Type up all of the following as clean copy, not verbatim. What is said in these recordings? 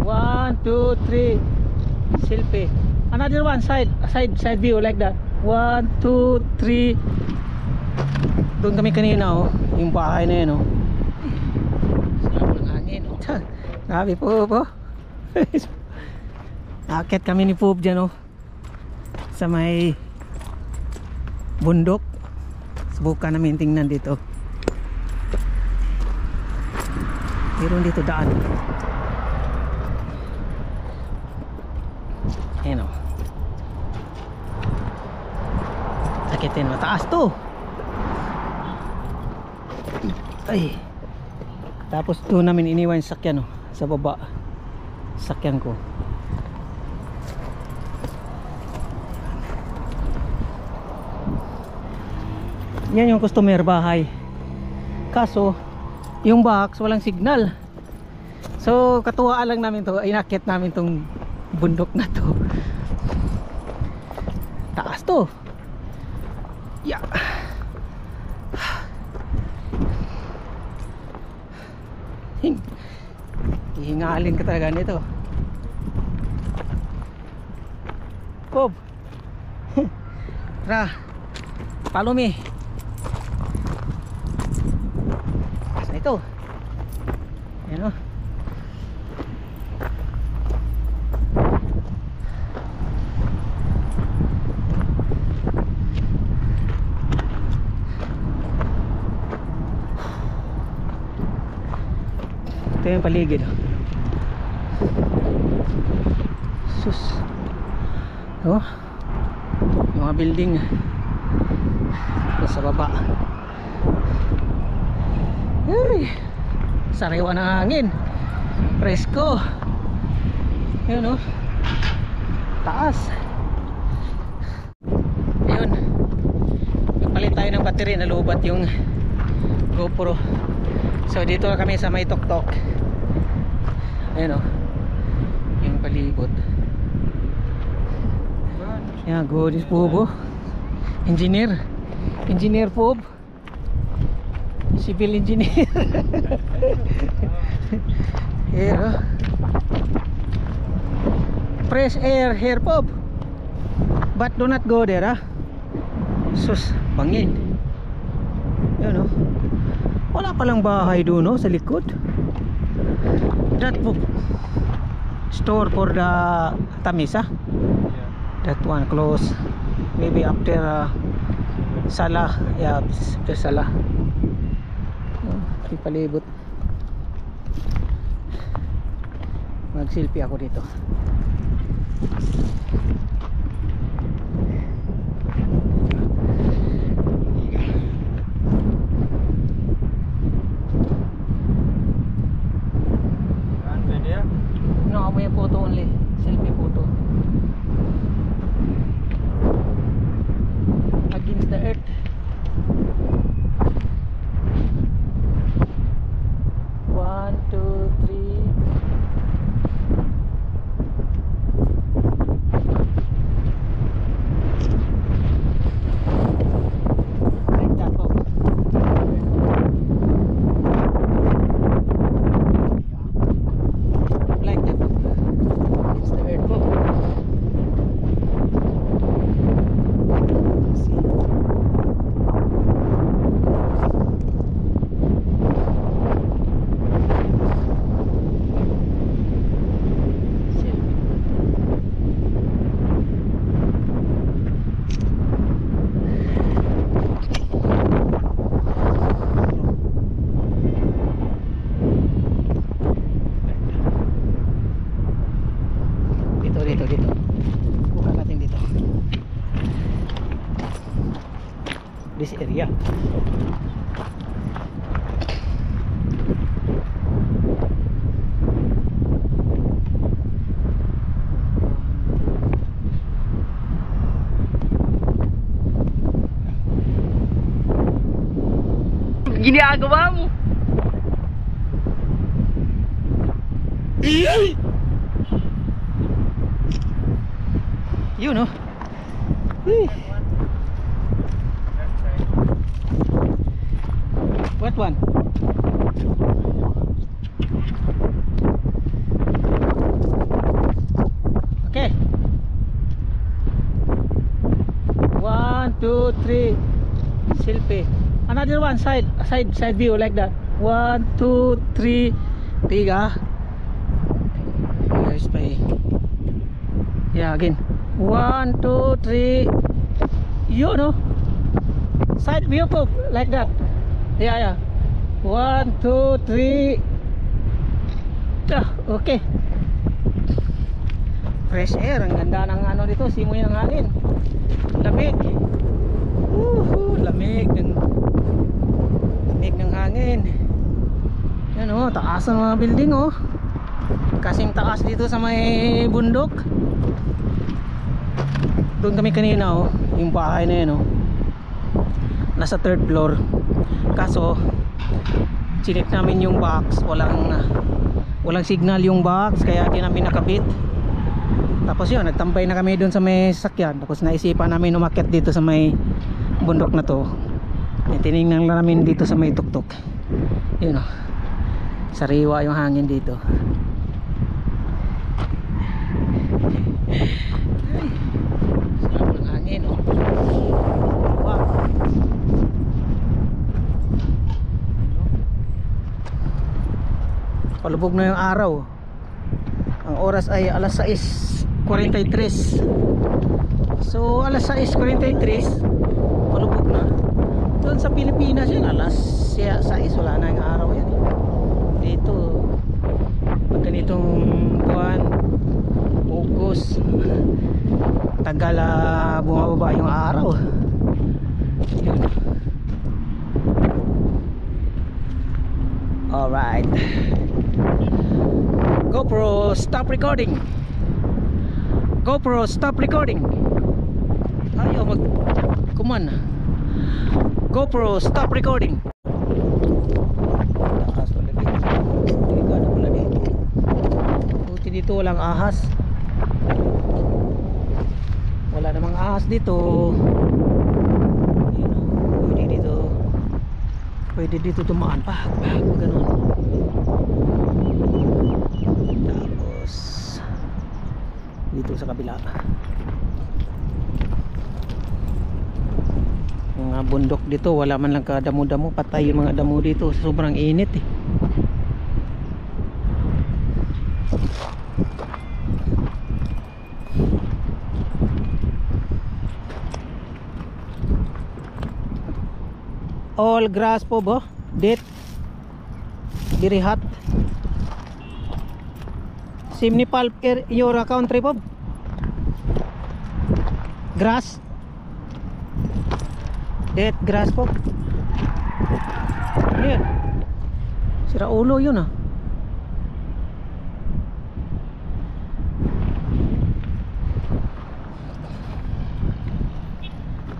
1, 2, 3. Selfie. Another one, side view like that. 1, 2, 3. Doon kami kanina oh, yung bahay na yun oh. Sarap ng hangin oh. Grabe po po. Nakakit kami ni Poop dyan oh, sa may bundok. Subukan namin tingnan dito. Meron dito daan. Ayan o. Sakitin, mataas to. Ay. Tapos doon namin iniwan yung sakyan o, sa baba. Sakyan ko. Yan yung customer bahay. Kaso yung box walang signal. So katuwaan lang namin to, inakit namin tong bundok na to. Taas to. Yeah. Hihingalin ka talaga nito. Bob. Tara. Follow me. Asa ito? Ayan o. Ito yung paligid oh. Sus. Oh, yung mga building sa baba. Ay, sariwa ng hangin, presko. Yun oh, taas. Ayun, nagpalit tayo ng battery, nalubat yung GoPro. So dito kami sa may tuktok. Ayun oh, yung palibot. Yan, good is Pob oh. Engineer Pob, civil engineer. Here oh. Fresh air here Pob, but do not go there ah. Sus, bangin. Yan oh, wala palang bahay doon oh, sa likod. That Pob, store for the tamis ah. That one close. Maybe after Salah. Yeah, after Salah. Di palibot. Mag-selfie ako dito. No, may photo only. Selfie photo. Against the earth. One, two, three. Like that po. Like that po. It's the earth po. Dito. Buka natin dito. This area. Ginagawa mo. You know. What one? another one side view like that. 1, 2, 3. Tiga. Here's my. Yeah, again. 1, 2, 3. You know. Side view po like that. Yeah. 1, 2, 3. Okay. Fresh air, ang ganda ng ano dito, simoy ng hangin. Lamig. Lamig ng hangin. Yan oh, taas ng mga building oh. Kasing taas dito sa may bundok. Doon kami kanina oh, yung bahay na yan oh. Nasa 3rd floor. Kaso chinik namin yung box, walang signal yung box, kaya di namin nakabit. Tapos yun, nagtambay na kami doon sa may sasakyan. Tapos naisipan namin umakyat dito sa may bundok na to. Tinignan lang namin dito sa may tuktok. Yun oh, sariwa yung hangin dito. Sarap ng hangin oh. Wow. Palubog na yung araw. Ang oras ay alas 6:43. So alas 6:43 palubog na. Doon sa Pilipinas yun alas 6 wala na yung araw yan. Dito pag ganitong buwan, August, tagal bumababa yung araw. Yun. Alright, GoPro stop recording. GoPro stop recording. Ayaw mag kuman. GoPro stop recording. Ahas wala dito. Tiga na pala dito. Buti dito walang ahas. Wala namang ahas dito. Yun o, pwede dito tumaan pa ganun. Tapos dito sa kabila mga bundok dito, wala man lang kadamo-damo, patay yung mga damo dito, sobrang init eh. All grass po ba? Dead. Very hot. Simni Palp your country po? Grass. Dead grass po. Ano yun? Sira ulo yun ah.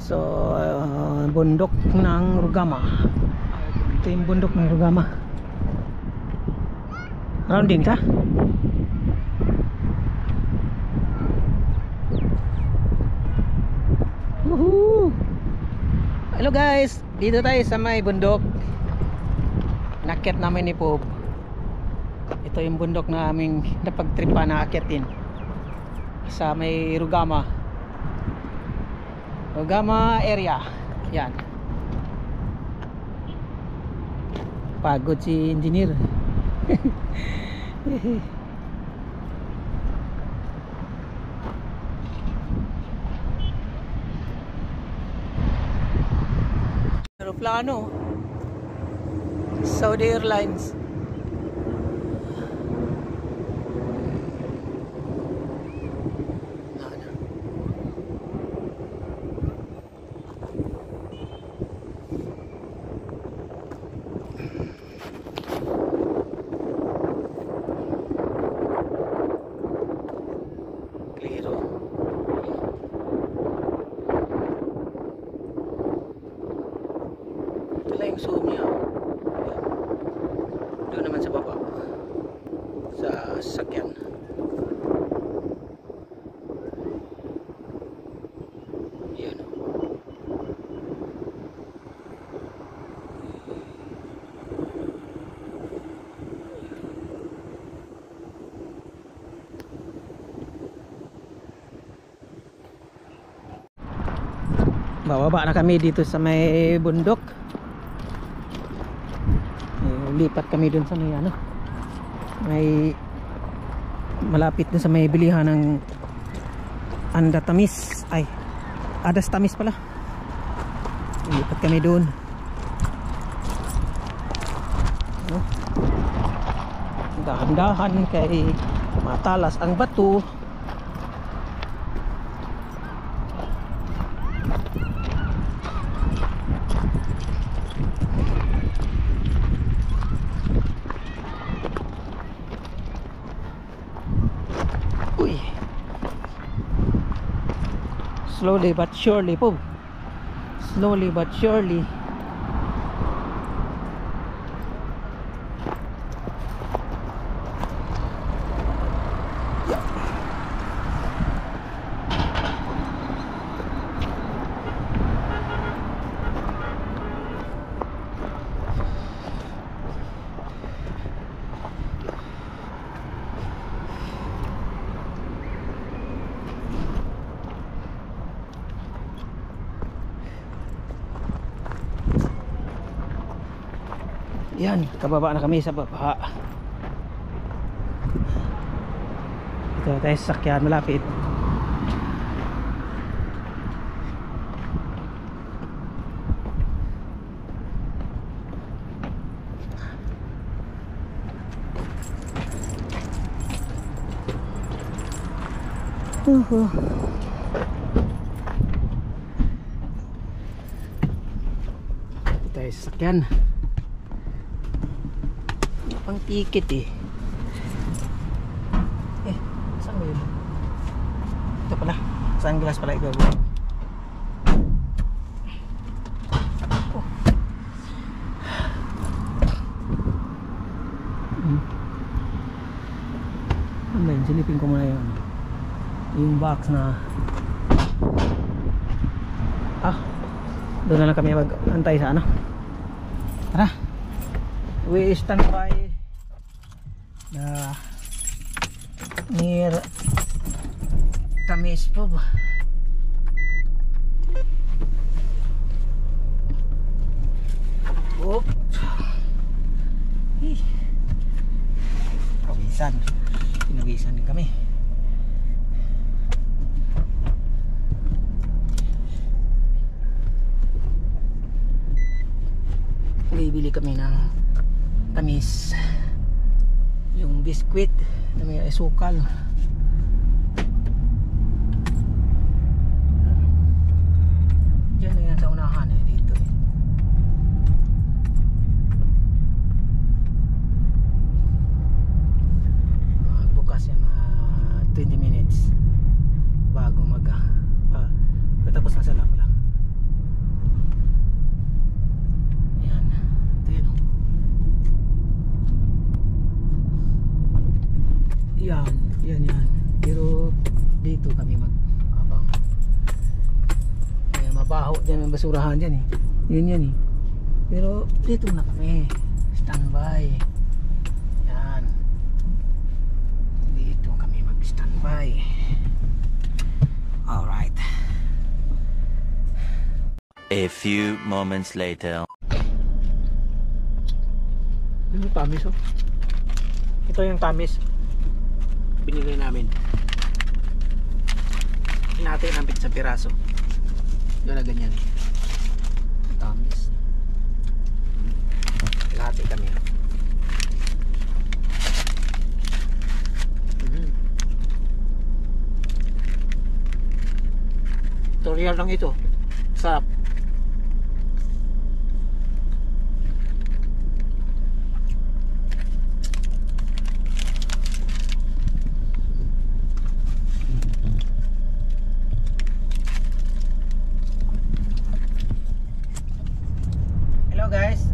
So bundok ng Rugama. Ito yung bundok ng Rugama. Rounding ka? Woohoo! Hello guys, dito tayo sa may bundok. Nakyat namin ni Pope. Ito yung bundok na aming napagtripa na akyatin sa may Rugama. Rugama area. Yan. Pagod si engineer. Aeroplano, Saudi Airlines. Yung zoom niya doon naman sa baba sa sasakyan. Yan. Bababa na kami dito sa may bundok. lipat kami dun sa may ano, may malapit dun sa may bilihan ng Anda Tamis, ay Adas Tamis pala. Lipat kami dun. Dahan-dahan kay matalas ang bato. Uy, slowly but surely po, slowly but surely. Yan, kababa na kami sa baba. Ito tayo sa sakyan malapit. Ito tayo sa sakyan. Pang ticket eh. Saan ba yun? Ito pala, sunglass pala ikaw. Oh. Ano yun? Silipin ko muna yun. Yung box na doon na lang kami mag-antay sa ano. Tara, we stand by near Tamis po ba? Oop. Pinawisan din kami. Bibili kami ng tamis, yung biskwit na may asukal. Diyan na yan sa unahan eh, dito eh. Bukas yan 20 minutes bago tapos na sala pala. Yan, ito yun oh. Yan. Pero dito kami mag-abang. Mabaho dyan ang basurahan dyan eh. Yan eh. Pero dito na kami. Standby. Yan. Dito kami mag-standby. Alright. A few moments later. Yung tamis oh. Ito yung tamis binili namin. Natin ang sa piraso. Doon na ganyan. Tamis. Lahat kami. Tutorial lang ito. Sarap. Guys,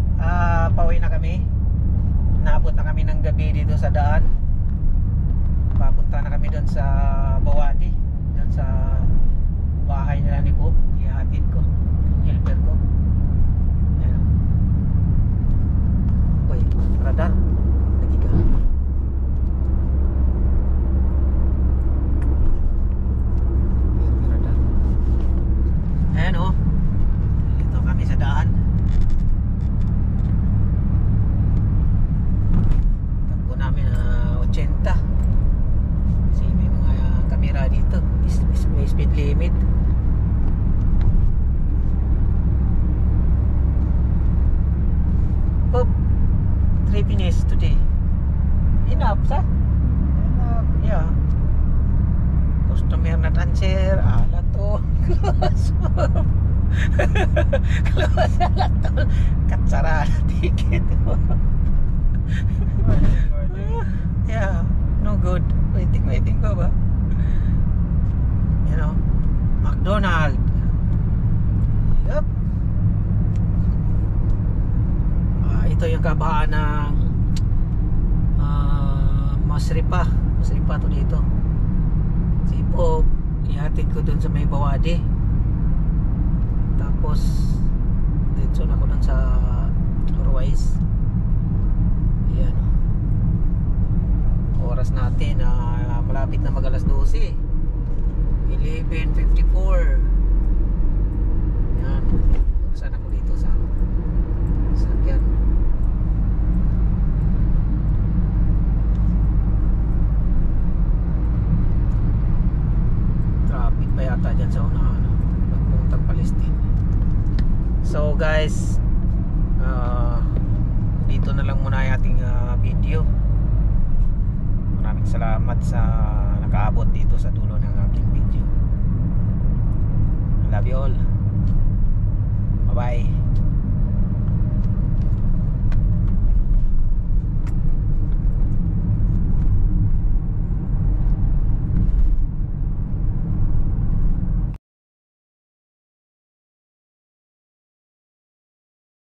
pauwi na kami. Naabot na kami ng gabi dito sa daan. Papunta na kami doon sa Bawadi, doon sa bahay nila ni Bob. Ihatid ko yung helper ko. Ayan. Uy, radar. Lagi ka. Ayan, radar. Ayan oh. Dito kami sa daan. not answer. Ala to. Close. Close ala to. Katsara na ticket. Yeah, no good. Waiting pa ba? You know, McDonald. Yup. Ito yung kabahaan ng Masripa to dito. Sipo, ihatid ko dun sa may Bawadi. Tapos dito na ako dun sa Ruwais. Ayan. Oras natin malapit na mag alas 12. 11:54. Ayan. Saan ako dito sa sakyan. Traffic pa yata dyan sa unahan pagpuntang Palestine. So guys, dito na lang muna yung ating video. Maraming salamat sa nakaabot dito sa dulo ng aking video. I love you all. Bye bye.